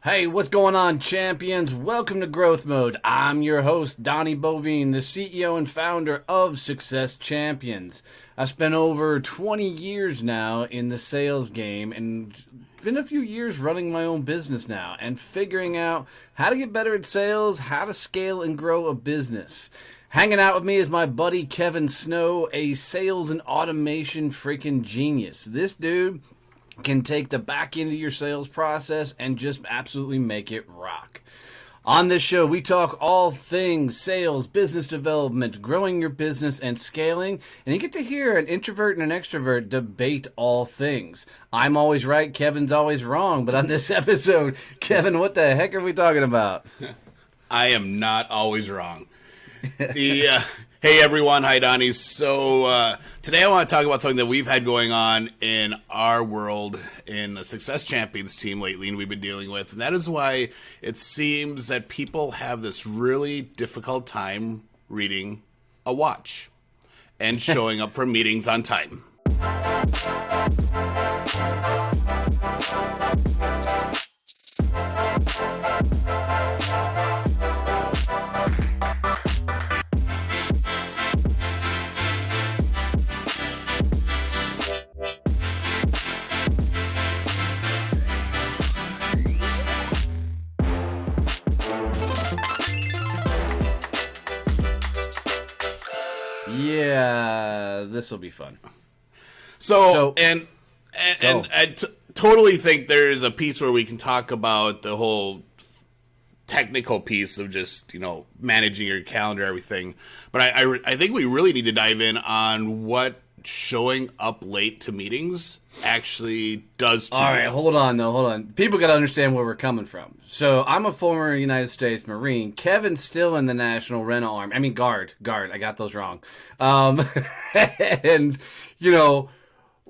Hey, what's going on, champions? Welcome to Growth Mode. I'm your host, Donnie Bovine, the CEO and founder of Success Champions. I've spent over 20 years now in the sales game and been a few years running my own business now and figuring out how to get better at sales, how to scale and grow a business. Hanging out with me is my buddy Kevin Snow, a sales and automation freaking genius. This dude can take the back end of your sales process and just absolutely make it rock. On this show, we talk all things sales, business development, growing your business, and scaling. And you get to hear an introvert and an extrovert debate all things. I'm always right, Kevin's always wrong. But on this episode, Kevin, what the heck are we talking about? I am not always wrong. Hey everyone, hi Donnie. So today I want to talk about something that we've had going on in our world in the Success Champions team lately, and we've been dealing with, and that is why it seems that people have this really difficult time reading a watch and showing up for meetings on time. Yeah, this will be fun. So I totally think there's a piece where we can talk about the whole technical piece of just, managing your calendar, everything. But I think we really need to dive in on what showing up late to meetings actually does to All right, hold on. People got to understand where we're coming from. So I'm a former United States Marine. Kevin's still in the National Rental Army. I mean, Guard. I got those wrong. And,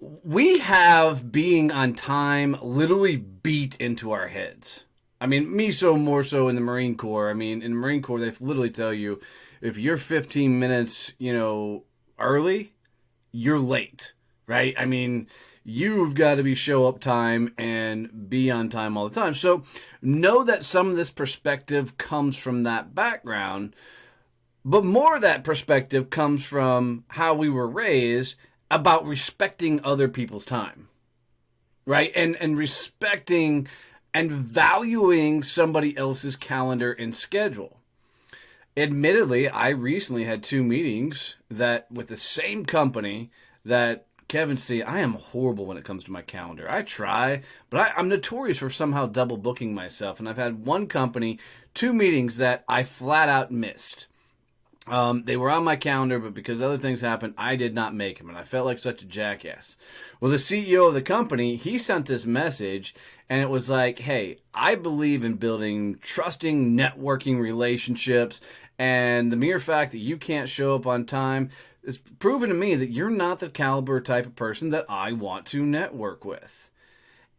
we have being on time literally beat into our heads. I mean, me so more so in the Marine Corps. I mean, in the Marine Corps, they literally tell you if you're 15 minutes, early, you're late, right? I mean, you've got to show up time and be on time all the time. So know that some of this perspective comes from that background, but more of that perspective comes from how we were raised about respecting other people's time, right? And respecting and valuing somebody else's calendar and schedule. Admittedly, I recently had 2 meetings that with the same company that Kevin, see, I am horrible when it comes to my calendar. I try, but I'm notorious for somehow double booking myself. And I've had one company, 2 meetings that I flat out missed. They were on my calendar, but because other things happened, I did not make them, and I felt like such a jackass. Well, the CEO of the company, he sent this message, and it was like, hey, I believe in building trusting networking relationships, and the mere fact that you can't show up on time is proven to me that you're not the caliber type of person that I want to network with.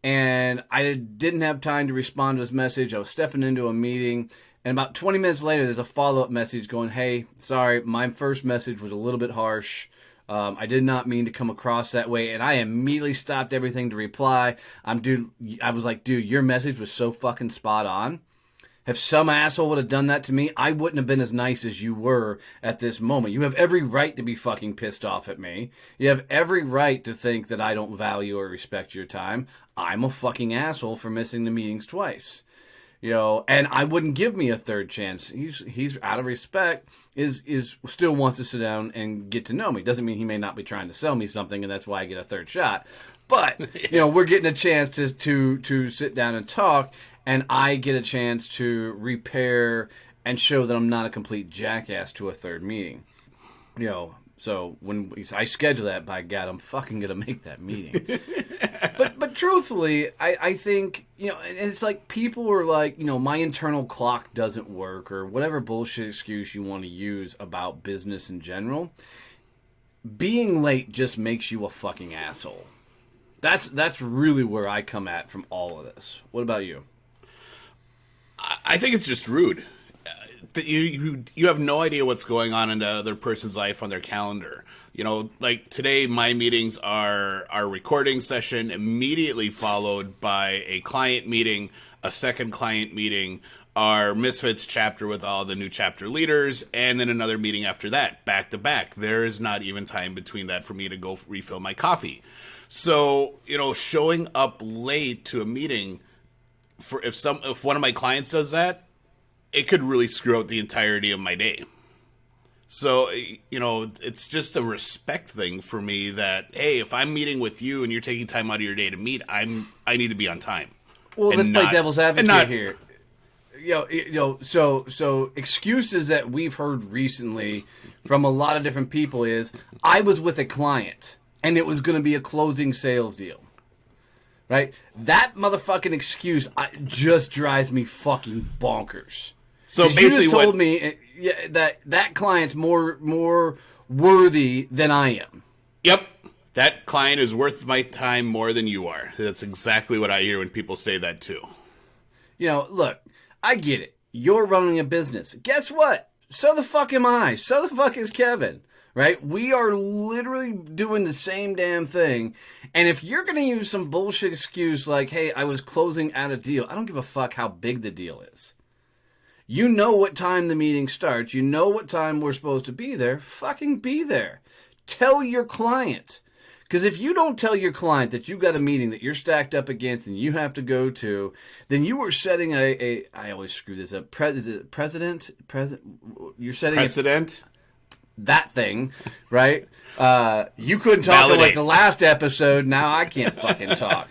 And I didn't have time to respond to his message. I was stepping into a meeting, and about 20 minutes later, there's a follow-up message going, hey, sorry, my first message was a little bit harsh. I did not mean to come across that way. And I immediately stopped everything to reply. I was like, dude, your message was so fucking spot on. If some asshole would have done that to me, I wouldn't have been as nice as you were at this moment. You have every right to be fucking pissed off at me. You have every right to think that I don't value or respect your time. I'm a fucking asshole for missing the meetings twice. And I wouldn't give me a third chance. He's out of respect, is still wants to sit down and get to know me. Doesn't mean he may not be trying to sell me something, and that's why I get a third shot. But we're getting a chance to sit down and talk, and I get a chance to repair and show that I'm not a complete jackass to a third meeting. So when I schedule that, by God, I'm fucking gonna make that meeting. But truthfully, I think, and it's like people are like, my internal clock doesn't work or whatever bullshit excuse you want to use about business in general. Being late just makes you a fucking asshole. That's really where I come at from all of this. What about you? I think it's just rude. That you have no idea what's going on in the other person's life on their calendar. Like today, my meetings are our recording session, immediately followed by a client meeting, a second client meeting, our Misfits chapter with all the new chapter leaders, and then another meeting after that, back to back. There is not even time between that for me to go refill my coffee. So, showing up late to a meeting, if one of my clients does that, it could really screw out the entirety of my day. So, it's just a respect thing for me that, hey, if I'm meeting with you and you're taking time out of your day to meet, I need to be on time. Well, let's play devil's advocate here. So excuses that we've heard recently from a lot of different people is, I was with a client and it was going to be a closing sales deal. Right? That motherfucking excuse just drives me fucking bonkers. So basically, you just told me that client's more worthy than I am. Yep, that client is worth my time more than you are. That's exactly what I hear when people say that too. Look, I get it. You're running a business. Guess what? So the fuck am I. So the fuck is Kevin. Right? We are literally doing the same damn thing. And if you're going to use some bullshit excuse like, hey, I was closing out a deal, I don't give a fuck how big the deal is. You know what time the meeting starts. You know what time we're supposed to be there. Fucking be there. Tell your client. Because if you don't tell your client that you got a meeting that you're stacked up against and you have to go to, then you are setting I always screw this up. Is it president? You're setting precedent. That thing, right? You couldn't talk in like the last episode. Now I can't fucking talk.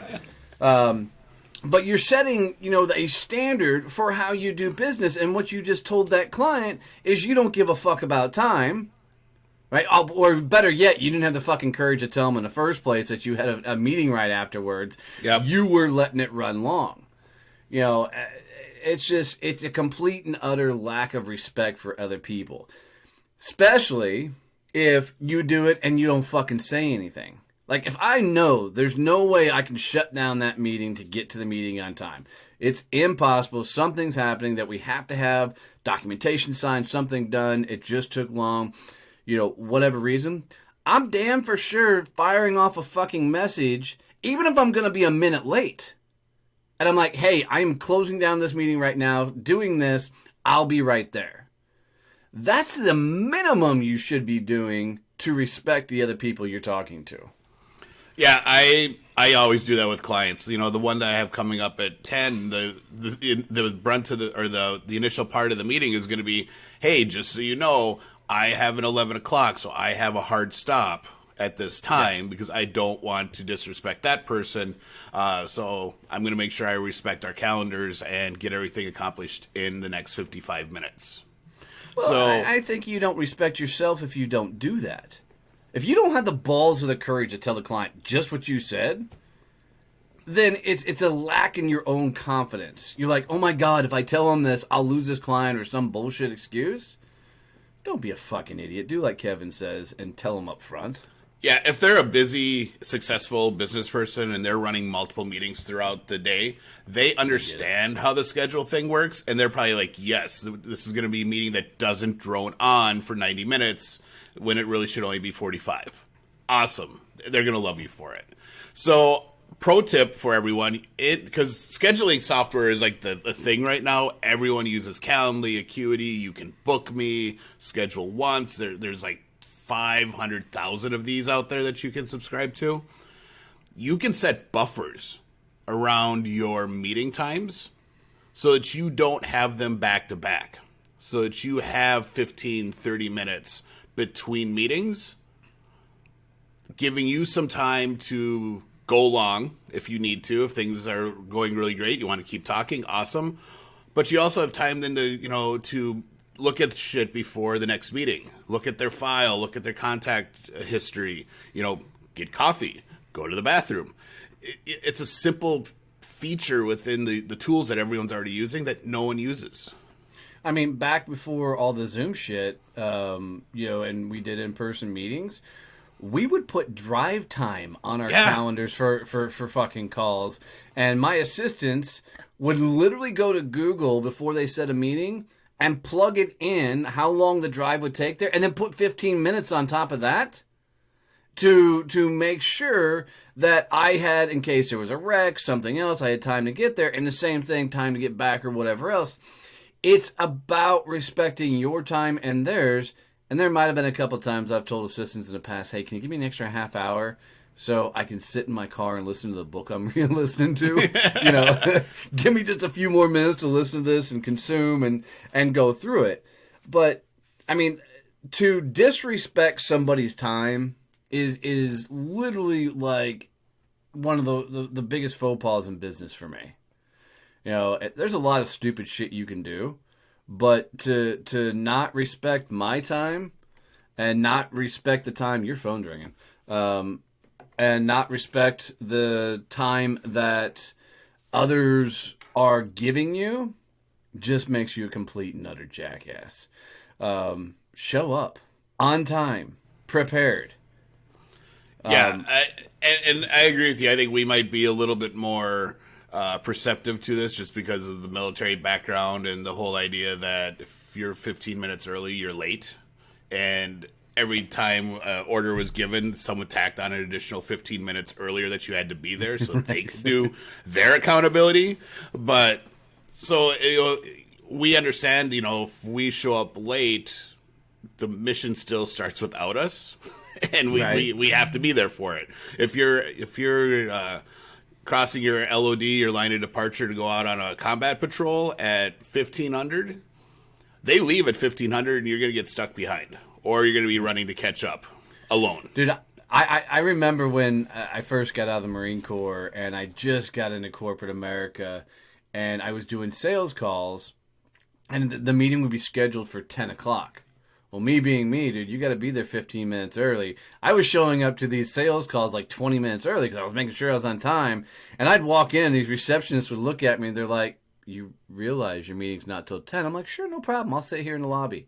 But you're setting, a standard for how you do business. And what you just told that client is you don't give a fuck about time, right? Or better yet, you didn't have the fucking courage to tell them in the first place that you had a meeting right afterwards. Yep. You were letting it run long. It's a complete and utter lack of respect for other people. Especially if you do it and you don't fucking say anything. Like, if I know there's no way I can shut down that meeting to get to the meeting on time. It's impossible. Something's happening that we have to have documentation signed, something done. It just took long. Whatever reason. I'm damn for sure firing off a fucking message, even if I'm going to be a minute late. And I'm like, hey, I'm closing down this meeting right now, doing this. I'll be right there. That's the minimum you should be doing to respect the other people you're talking to. Yeah, I always do that with clients. The one that I have coming up at 10, the brunt of the initial part of the meeting is going to be, hey, just so you know, I have an 11 o'clock, so I have a hard stop at this time because I don't want to disrespect that person. So I'm going to make sure I respect our calendars and get everything accomplished in the next 55 minutes. Well, I think you don't respect yourself if you don't do that. If you don't have the balls or the courage to tell the client just what you said, then it's a lack in your own confidence. You're like, oh my God, if I tell him this, I'll lose this client or some bullshit excuse. Don't be a fucking idiot. Do like Kevin says and tell him up front. Yeah, if they're a busy, successful business person and they're running multiple meetings throughout the day, they understand how the schedule thing works, and they're probably like, yes, this is going to be a meeting that doesn't drone on for 90 minutes when it really should only be 45. Awesome. They're going to love you for it. So, pro tip for everyone, because scheduling software is like the thing right now. Everyone uses Calendly, Acuity. You can book me, schedule once. There's like 500,000 of these out there that you can subscribe to. You can set buffers around your meeting times so that you don't have them back to back. So that you have 15, 30 minutes between meetings, giving you some time to go long if you need to. If things are going really great, you want to keep talking, awesome. But you also have time then to look at shit before the next meeting. Look at their file, look at their contact history, get coffee, go to the bathroom. It's a simple feature within the tools that everyone's already using that no one uses. I mean, back before all the Zoom shit, and we did in-person meetings, we would put drive time on our calendars for fucking calls. And my assistants would literally go to Google before they set a meeting and plug it in how long the drive would take there, and then put 15 minutes on top of that. to make sure that I had, in case there was a wreck, something else, I had time to get there, and the same thing, time to get back or whatever else. It's about respecting your time and theirs. And there might have been a couple times I've told assistants in the past, hey, can you give me an extra half hour so I can sit in my car and listen to the book I'm listening to? Give me just a few more minutes to listen to this and consume and go through it. But, I mean, to disrespect somebody's time is literally like one of the biggest faux pas in business for me. There's a lot of stupid shit you can do, but to not respect my time and not respect the time your phone's ringing, and not respect the time that others are giving you just makes you a complete and utter jackass. Show up on time, prepared. Yeah, and I agree with you. I think we might be a little bit more perceptive to this just because of the military background and the whole idea that if you're 15 minutes early, you're late. And every time order was given, someone tacked on an additional 15 minutes earlier that you had to be there so they could do their accountability. But so we understand, if we show up late, the mission still starts without us. And we have to be there for it. If you're crossing your LOD, your line of departure, to go out on a combat patrol at 1500, they leave at 1500, and you're going to get stuck behind, or you're going to be running to catch up alone. Dude, I remember when I first got out of the Marine Corps, and I just got into corporate America, and I was doing sales calls, and the meeting would be scheduled for 10 o'clock. Well, me being me, dude, you got to be there 15 minutes early. I was showing up to these sales calls like 20 minutes early because I was making sure I was on time. And I'd walk in, and these receptionists would look at me, and they're like, you realize your meeting's not till 10? I'm like, sure, no problem. I'll sit here in the lobby.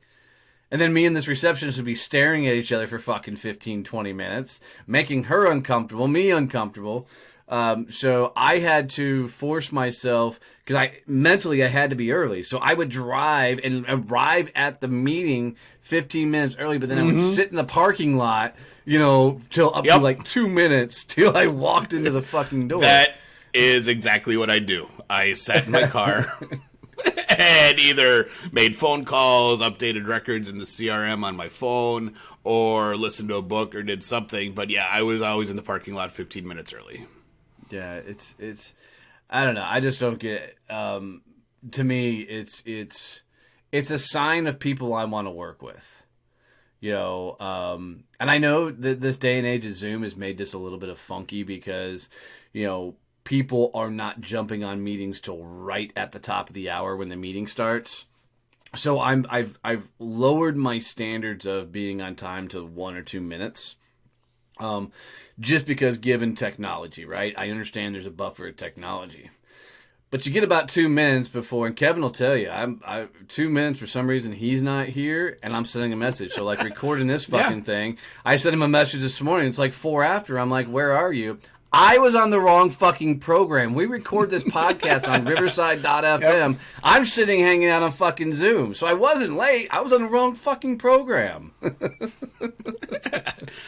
And then me and this receptionist would be staring at each other for fucking 15, 20 minutes, making her uncomfortable, me uncomfortable. So I had to force myself, because I had to be early. So I would drive and arrive at the meeting 15 minutes early, but then I would sit in the parking lot, till up to like 2 minutes till I walked into the fucking door. That is exactly what I do. I sat in my car and either made phone calls, updated records in the CRM on my phone, or listened to a book or did something. But yeah, I was always in the parking lot 15 minutes early. Yeah, it's I don't know. I just don't get it. To me, it's a sign of people I want to work with. And I know that this day and age of Zoom has made this a little bit of funky because, people are not jumping on meetings till right at the top of the hour when the meeting starts. So I've lowered my standards of being on time to 1 or 2 minutes. Just because given technology, right? I understand there's a buffer of technology. But you get about 2 minutes before, and Kevin will tell you, I 2 minutes for some reason he's not here, and I'm sending a message. So like recording this fucking thing, I sent him a message this morning. It's like 4 after. I'm like, where are you? I was on the wrong fucking program. We record this podcast on Riverside.fm. Yep. I'm sitting hanging out on fucking Zoom. So I wasn't late. I was on the wrong fucking program.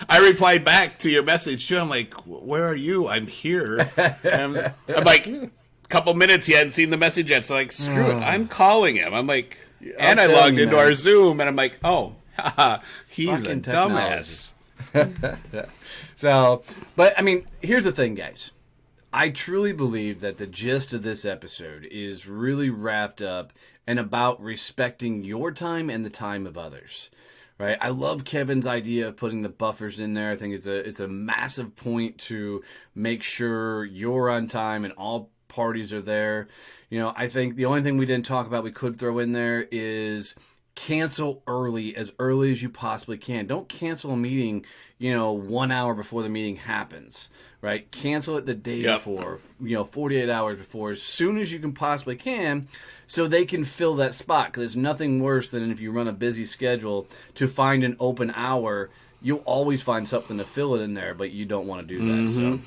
I replied back to your message too. I'm like, where are you? I'm here. And I'm like, a couple minutes, he hadn't seen the message yet. So like, screw it. I'm calling him. I'm like, and I logged into our Zoom, and I'm like, oh, he's fucking a dumbass. So, but I mean, here's the thing, guys. I truly believe that the gist of this episode is really wrapped up and about respecting your time and the time of others. Right? I love Kevin's idea of putting the buffers in there. I think it's a massive point to make sure you're on time and all parties are there. I think the only thing we didn't talk about we could throw in there is cancel early as you possibly can. Don't cancel a meeting, 1 hour before the meeting happens, right? Cancel it the day before, 48 hours before, as soon as you can possibly can, so they can fill that spot. Because there's nothing worse than if you run a busy schedule to find an open hour. You'll always find something to fill it in there, but you don't want to do that. So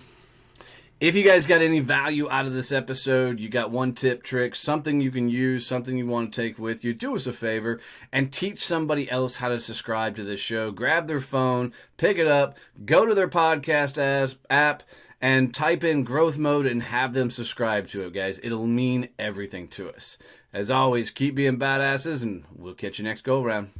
If you guys got any value out of this episode, you got one tip, trick, something you can use, something you want to take with you, do us a favor and teach somebody else how to subscribe to this show. Grab their phone, pick it up, go to their podcast app, and type in growth mode and have them subscribe to it, guys. It'll mean everything to us. As always, keep being badasses, and we'll catch you next go-round.